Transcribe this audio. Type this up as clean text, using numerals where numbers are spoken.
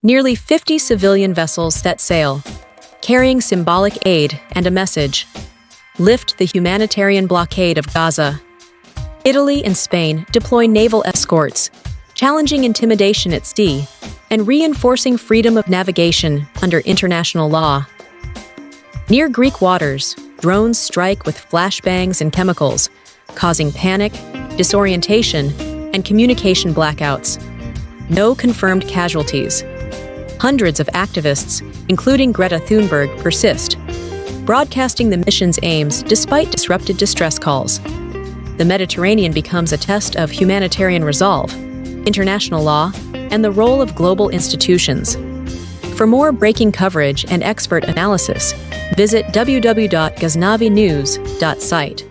Nearly 50 civilian vessels set sail, carrying symbolic aid and a message. Lift the humanitarian blockade of Gaza. Italy and Spain deploy naval escorts, challenging intimidation at sea and reinforcing freedom of navigation under international law. Near Greek waters, drones strike with flashbangs and chemicals, causing panic, disorientation, and communication blackouts. No confirmed casualties. Hundreds of activists, including Greta Thunberg, persist, broadcasting the mission's aims despite disrupted distress calls. The Mediterranean becomes a test of humanitarian resolve, international law, and the role of global institutions. For more breaking coverage and expert analysis, visit www.ghaznavinews.site.